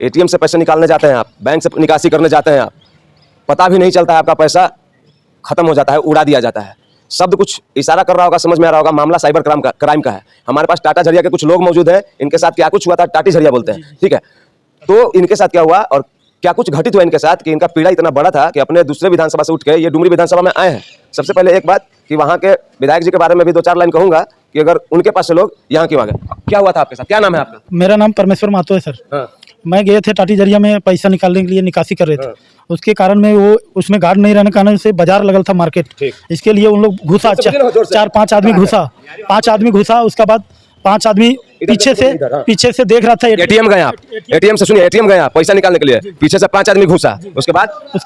ATM से पैसे निकालने जाते हैं आप, बैंक से निकासी करने जाते हैं आप, पता भी नहीं चलता है, आपका पैसा खत्म हो जाता है, उड़ा दिया जाता है। शब्द कुछ इशारा कर रहा होगा, समझ में आ रहा होगा, मामला साइबर क्राइम का है। हमारे पास टाटा झरिया के कुछ लोग मौजूद हैं, इनके साथ क्या कुछ हुआ था, टाटी झरिया बोलते हैं, ठीक है। तो इनके साथ क्या हुआ और क्या कुछ घटित हुआ इनके साथ कि इनका पीड़ा इतना बड़ा था कि अपने दूसरे विधानसभा से उठ के ये डुमरी विधानसभा में आए हैं। सबसे पहले एक बात कि वहाँ के विधायक जी के बारे में भी 2-4 लाइन कहूंगा कि अगर उनके पास से लोग यहाँ क्यों आ गए, क्या हुआ था आपके साथ, क्या नाम है आपका? मेरा नाम परमेश्वर महतो है सर। हाँ। मैं गए थे टाटी झरिया में पैसा निकालने के लिए, निकासी कर रहे थे। हाँ। उसके कारण में वो उसमें गार्ड नहीं रहने के कारण से बाजार लगल था मार्केट। इसके लिए उन लोग घुसा, 4-5 आदमी घुसा, 5 आदमी घुसा। उसके बाद 5 आदमी पीछे से देख रहा था। एटीएम गए आप, एटीएम से सुनिए, एटीएम गए आप पैसा निकालने के लिए, पीछे से 5 आदमी घुसा। उसके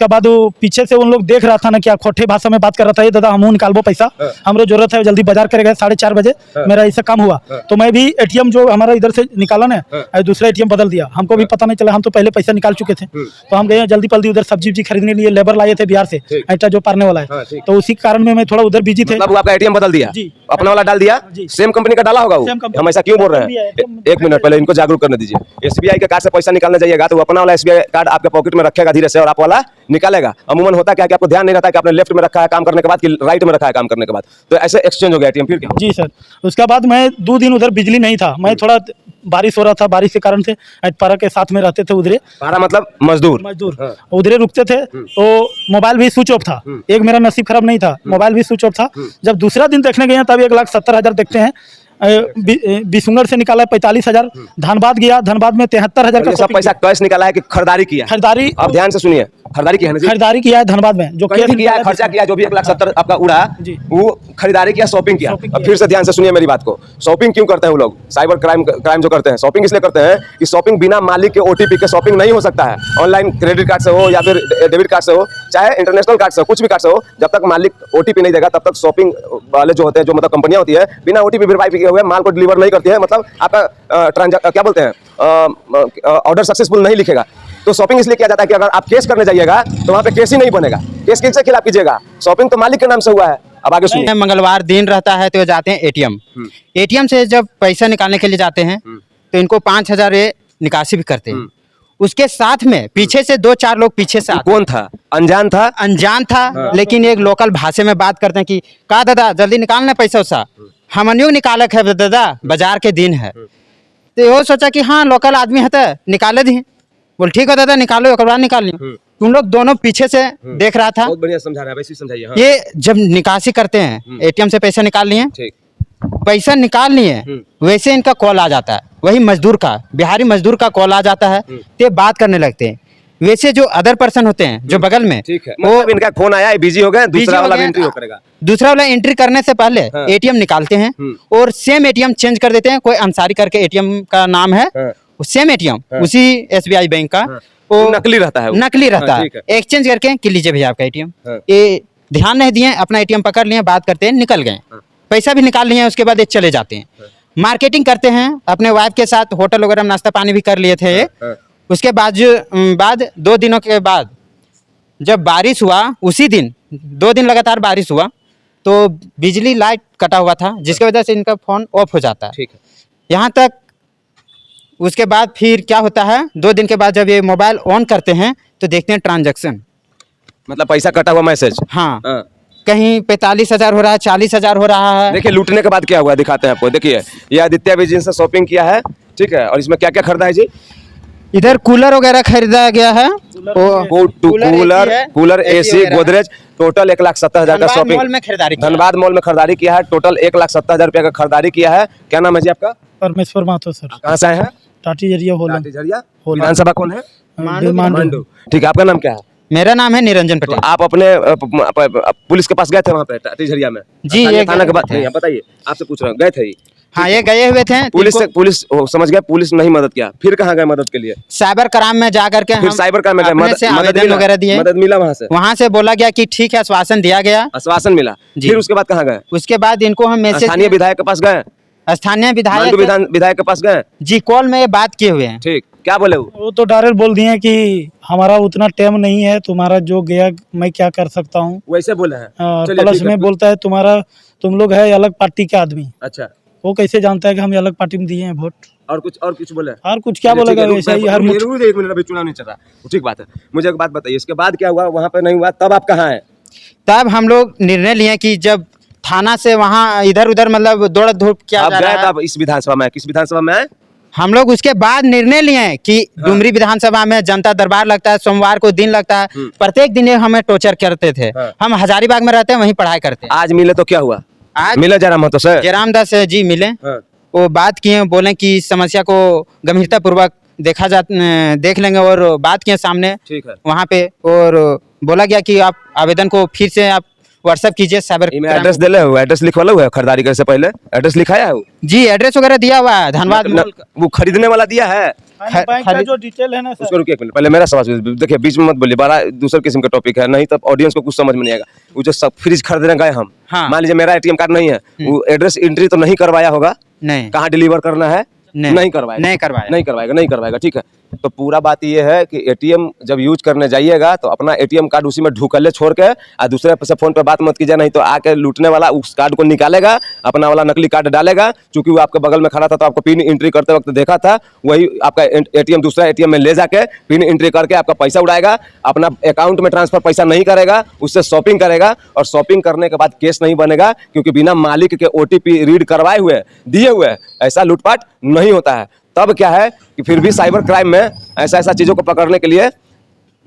बाद वो पीछे से उन लोग देख रहा था ना, क्या खोटे भाषा में बात कर रहा था, ये दादा हमू निकालबो पैसा, हमरो जरूरत है, जल्दी बाजार करे गए 4:30 बजे। मेरा ऐसा काम हुआ तो मैं भी एटीएम जो हमारा इधर से निकाला ना, दूसरा एटीएम बदल दिया। हमको भी पता नहीं चला, हम तो पहले पैसा निकाल चुके थे। तो हम गए जल्दी पल्दी उधर सब्जी खरीदने लिए, लेबर लाए थे बिहार से, ऐटा जो पारने वाला है। तो उसी कारण में मैं थोड़ा उधर बिजी थे। आपका एटीएम बदल दिया, अपना वाला डाल दिया, सेम कंपनी का डाला होगा वो। हम ऐसा क्यों बोल रहे हैं, एक मिनट पहले इनको जागरूक करने दीजिए। एसबीआई के कार्ड से पैसा निकालने जाइएगा तो अपना वाला एसबीआई कार्ड आपके पॉकेट में रखेगा धीरे से, और आप वाला निकालेगा। अमूमन होता क्या कि आपको ध्यान नहीं रहता कि आपने लेफ्ट में रखा है काम करने के बाद कि राइट में रखा है काम करने के बाद, तो ऐसे एक्सचेंज हो गया एटीएम। फिर क्या? जी सर, उसके बाद मैं 2 दिन उधर बिजली नहीं था, मैं थोड़ा बारिश हो रहा था, बारिश के कारण से पारा के साथ में रहते थे उधरे। पारा मतलब मजदूर उधरे रुकते थे। तो मोबाइल भी स्विच ऑफ था। एक मेरा नसीब खराब नहीं था, मोबाइल भी स्विच ऑफ था। जब दूसरा दिन देखने गए तब 1,70,000 देखते हैं। बिसुंगर से निकाला 45,000, धनबाद गया, धनबाद में 73,000 का सब पैसा कैश निकाला है कि खरीदारी किया? खरीदारी, अब ध्यान से सुनिए, खरीदारी किया है, खरीदारी किया है धनबाद में, जो कैश किया है, खर्चा किया, जो भी 1,70,000 आपका उड़ा, वो खरीदारी किया, शॉपिंग किया। अब फिर से ध्यान से सुनिए मेरी बात को, शॉपिंग क्यों करते हैं वो लोग, साइबर क्राइम जो करते हैं, शॉपिंग इसलिए करते हैं कि शॉपिंग बिना मालिक के ओटीपी के शॉपिंग नहीं हो सकता है। ऑनलाइन क्रेडिट कार्ड से हो या फिर डेबिट कार्ड से हो, चाहे इंटरनेशनल कार्ड से हो, कुछ भी कार्ड से हो, जब तक मालिक ओटीपी नहीं देगा तब तक शॉपिंग वाले जो होते हैं, जो मतलब कंपनियां होती है, बिना ओटीपी वेरीफाई किए हुए माल को डिलीवर नहीं करती है, मतलब आपका क्या बोलते हैं, ऑर्डर सक्सेसफुल नहीं लिखेगा। तो शॉपिंग इसलिए किया जाता है कि अगर आप केस करने जाइएगा तो वहां पे केस ही नहीं बनेगा। केस किसके खिलाफ कीजिएगा, शॉपिंग तो मालिक के नाम से हुआ है। अब आगे सुनिए। मंगलवार दिन रहता है तो जाते हैं एटीएम। एटीएम से जब पैसा निकालने के लिए जाते हैं तो इनको 5,000 निकासी भी करते हैं। उसके साथ में पीछे से 2-4 लोग पीछे से कौन था? अनजान था? अनजान था, लेकिन एक लोकल भाषा में बात करते हैं कि का दादा जल्दी निकालना पैसा उसा, हमनियों निकालक है दादा, बाजार के दिन है। तो वो सोचा कि हाँ लोकल आदमी है तो निकाले दी। बोल ठीक है दादा निकालो, एक बार निकाल लियो। तुम लोग दोनों पीछे से देख रहा था। बहुत बढ़िया समझा रहा है, वैसे समझाइए। हाँ। ये जब निकासी करते हैं एटीएम से पैसा निकाल लिए, पैसा निकाल लिए, वैसे इनका कॉल आ जाता है, वही मजदूर का, बिहारी मजदूर का कॉल आ जाता है। तो बात करने लगते हैं। वैसे जो अदर पर्सन होते हैं जो बगल में, ठीक है, वो इनका फोन आया, बिजी हो गए, दूसरा वाला एंट्री करेगा। दूसरा वाला एंट्री करने से पहले एटीएम निकालते हैं और सेम एटीएम चेंज कर देते हैं। कोई अंसारी करके एटीएम का नाम है, सेम एटीएम उसी एसबीआई बैंक का, वो नकली रहता है, नकली रहता है। एक्सचेंज करके कि लीजिए भैया आपका एटीएम। ये ध्यान नहीं दिए, अपना एटीएम पकड़ लिए, बात करते हैं, निकल गए, पैसा भी निकाल लिए। उसके बाद ये चले जाते हैं, मार्केटिंग करते हैं अपने वाइफ के साथ, होटल वगैरह में नाश्ता पानी भी कर लिए थे। उसके बाद 2 दिनों के बाद जब बारिश हुआ, उसी दिन 2 दिन लगातार बारिश हुआ तो बिजली लाइट कटा हुआ था, जिसकी वजह से इनका फोन ऑफ हो जाता है। ठीक है, यहाँ तक। उसके बाद फिर क्या होता है, 2 दिन के बाद जब ये मोबाइल ऑन करते हैं तो देखते हैं ट्रांजैक्शन, मतलब पैसा कटा हुआ मैसेज। हाँ, कहीं 45,000 हो रहा है, 40,000 हो रहा है। देखिए लूटने के बाद क्या हुआ दिखाते हैं आपको। देखिए ये आदित्य भी जिनसे शॉपिंग किया है, ठीक है, और इसमें क्या क्या खरीदा है जी? इधर कूलर वगैरह खरीदा गया है, कूलर एसी गोदरेज, टोटल 1,70,000 का शॉपिंग मॉल में खरीदारी, धनबाद मॉल में खरीदारी किया है। टोटल 1,70,000 रुपया का खरीदारी किया है। क्या नाम है जी आपका? परमेश्वर महतो सर। कहाँ से आए हैं? टाटी झरिया विधानसभा कौन है? मांडू। ठीक है, आपका नाम क्या है? मेरा नाम है निरंजन पटेल। आप अपने पुलिस के पास गए थे वहाँ पे टाटी झरिया में? जी, ये थाना के बात है, बताइए, आपसे पूछ रहा हूँ, गए थे? हाँ, ये गए हुए थे। पुलिस समझ गए, पुलिस नहीं मदद किया, फिर कहाँ गए मदद के लिए? साइबर क्राइम में जा करके, फिर साइबर क्राइम में गए, मदद वगैरह दिए, मदद मिला वहाँ से बोला गया कि ठीक है, आश्वासन दिया गया, आश्वासन मिला। फिर उसके बाद कहाँ गए? उसके बाद इनको हम मैसेज, स्थानीय विधायक के पास गए, स्थानीय विधायक के पास गए जी, कॉल में ये बात किए हुए हैं। ठीक, क्या बोले वो तो डायरेक्ट बोल दिए कि हमारा उतना टाइम नहीं है, तुम्हारा जो गया मैं क्या कर सकता हूँ, वैसे बोले हैं। प्लस में बोलता है तुम लोग है अलग पार्टी के आदमी। अच्छा, वो कैसे जानता है कि हम अलग पार्टी में दिए हैं वोट? और कुछ बोले? और कुछ क्या ठीक है, बोलेगा, रुक, वैसा ही मैं- हर रुक, मुठ- रुक, एक मिनट, अभी चुनाव नहीं चल रहा। ठीक बात है, मुझे एक बात बताइए, इसके बाद क्या हुआ? वहाँ पे नहीं हुआ, तब आप कहाँ हैं? तब हम लोग निर्णय लिए कि जब थाना से वहाँ इधर उधर मतलब दौड़ धूप किया आप जा गए रहा है, तब इस विधानसभा में? किस विधानसभा में आए? हम लोग उसके बाद निर्णय लिए हैं कि डुमरी विधानसभा में जनता दरबार लगता है, सोमवार को दिन लगता है, प्रत्येक दिन ये हमें टॉर्चर करते थे। हाँ। हम हजारीबाग में रहते हैं, वहीं पढ़ाई करते हैं। आज मिले तो क्या हुआ? आज मिले जरा महतो से? जयराम दास जी मिले, हाँ। वो बात किए, बोले कि इस समस्या को गंभीरता पूर्वक देख लेंगे और बात किए सामने ठीक है। वहाँ पे, और बोला गया कि आप आवेदन को फिर से आप व्हाट्सएप कीजिए साइबर इमें क्राइम एड्रेस दिले हो? एड्रेस लिखवाला हुआ है? खरीदारी करे से पहले एड्रेस लिखाया है वो? जी, एड्रेस वगैरह दिया हुआ है, धनबाद मॉल का। वो खरीदने वाला दिया है? बैंक का जो डिटेल है ना सर, उसको रुकिए एक मिनट, पहले मेरा सवाल सुनिए। देखिए, बीच में मत बोलिए, बड़ा दूसरे किस्म का टॉपिक है, नहीं तो ऑडियंस को कुछ समझ में नहीं आएगा। वो जो सब फ्रिज खरीदने गए हम, हाँ। मान लीजिए मेरा एटीएम कार्ड नहीं है, वो एड्रेस एंट्री तो नहीं करवाया होगा? नहीं कहाँ डिलीवर करना है? नहीं करवाएगा, नहीं करवाएगा। ठीक है। तो पूरा बात ये है कि एटीएम जब यूज करने जाइएगा तो अपना एटीएम कार्ड उसी में ढुकले छोड़ के और दूसरे से फोन पे बात मत कीजिए, नहीं तो आके लूटने वाला उस कार्ड को निकालेगा, अपना वाला नकली कार्ड डालेगा। चूंकि वो आपके बगल में खड़ा था तो आपको पिन एंट्री करते वक्त देखा था, वही आपका एटीएम दूसरा एटीएम में ले जाके पिन एंट्री करके आपका पैसा उड़ाएगा, अपना अकाउंट में ट्रांसफर पैसा नहीं करेगा, उससे शॉपिंग करेगा और शॉपिंग करने के बाद केस नहीं बनेगा, क्योंकि बिना मालिक के ओटीपी रीड करवाए हुए दिए हुए ऐसा लूटपाट नहीं होता है। तब क्या है कि फिर भी साइबर क्राइम में ऐसा चीजों को पकड़ने के लिए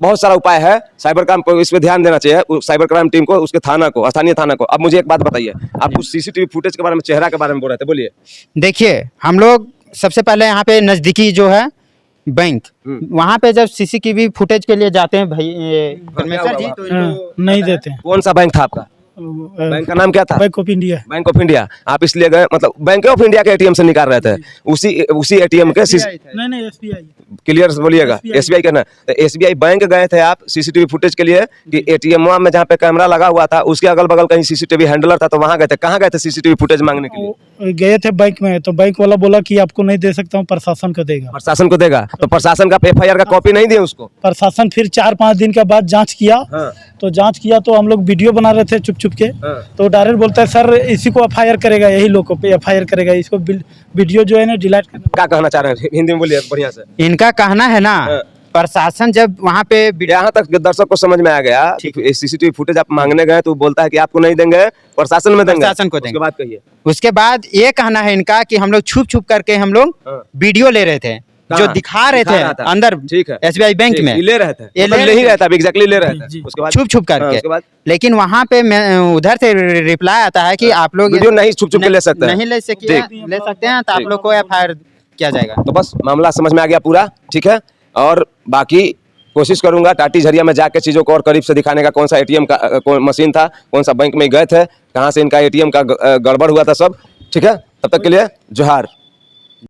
बहुत सारा उपाय है। साइबर क्राइम को इस पे ध्यान देना चाहिए, साइबर क्राइम टीम को, उसके थाना को, स्थानीय थाना को। अब मुझे एक बात बताइए, आप कुछ सीसीटीवी फुटेज के बारे में, चेहरा के बारे में बोल रहे थे, बोलिए। देखिए, हम लोग सबसे पहले यहाँ पे नजदीकी जो है बैंक, वहाँ पे जब सीसीटीवी फुटेज के लिए जाते हैं भाई परमेश्वर जी, तो इनको नहीं देते हैं। कौन सा बैंक था आपका? बैंक का नाम क्या था? Bank of India. Bank of India. आप इसलिए गए, मतलब बैंक ऑफ इंडिया के एटीएम से निकाल रहे थे, उसी एटीएम के नहीं एसबीआई। क्लियर बोलिएगा, एसबीआई का ना? तो एसबीआई बैंक गए थे आप सीसीटीवी फुटेज के लिए कि एटीएम में जहाँ पे कैमरा लगा हुआ था उसके अगल बगल कहीं सीसीटीवी हैंडलर था, तो वहां गए थे? कहाँ गए थे सीसीटीवी फुटेज मांगने के लिए? गए थे बैंक में, तो बैंक वाला बोला कि आपको नहीं दे सकता हूँ, प्रशासन को देगा। प्रशासन को देगा? तो प्रशासन का एफआईआर का कॉपी नहीं दिए उसको? प्रशासन फिर 4-5 दिन के बाद जांच किया। हाँ। तो जांच किया तो हम लोग वीडियो बना रहे थे चुप के। हाँ। तो डायरेक्ट बोलता है सर इसी को एफआईआर करेगा, यही लोगों पे एफआईआर करेगा, इसको वीडियो जो है ना डिलीट करना। क्या कहना चाह रहे हैं, हिंदी में बोलिए बढ़िया से। इनका कहना है ना, हाँ। प्रशासन जब वहाँ पे यहाँ तक दर्शक को समझ में आ गया, सीसीटीवी फुटेज आप मांगने गए तो बोलता है कि आपको नहीं देंगे, प्रशासन में देंगे। प्रशासन को देंगे। उसके बाद कहिए। उसके बाद ये कहना है इनका कि हम लोग छुप करके हम लोग हाँ। वीडियो ले रहे थे, जो कहाँ? दिखा रहे थे रहा था। अंदर ठीक है। एसबीआई बैंक ठीक, में ये ले रहे थे, ये मतलब ले ले ही रहे रहे थे, एग्जैक्टली ले रहे थे। जी। उसके बाद छुप हाँ, करके। उसके बाद लेकिन वहाँ पे उधर से रिप्लाई आता है कि आप लोग वीडियो नहीं छुप के ले सकते हैं। नहीं ले सकते हैं, तो आप लोग को एफआईआर किया जाएगा। तो बस मामला समझ में आ गया पूरा, ठीक है। और बाकी कोशिश करूंगा टाटी झरिया में जाके चीजों को और करीब से दिखाने का, कौन सा एटीएम का कौन मशीन था, कौन सा बैंक में गए थे, कहाँ से इनका एटीएम का गड़बड़ हुआ था सब, ठीक है। तब तक के लिए जोहार।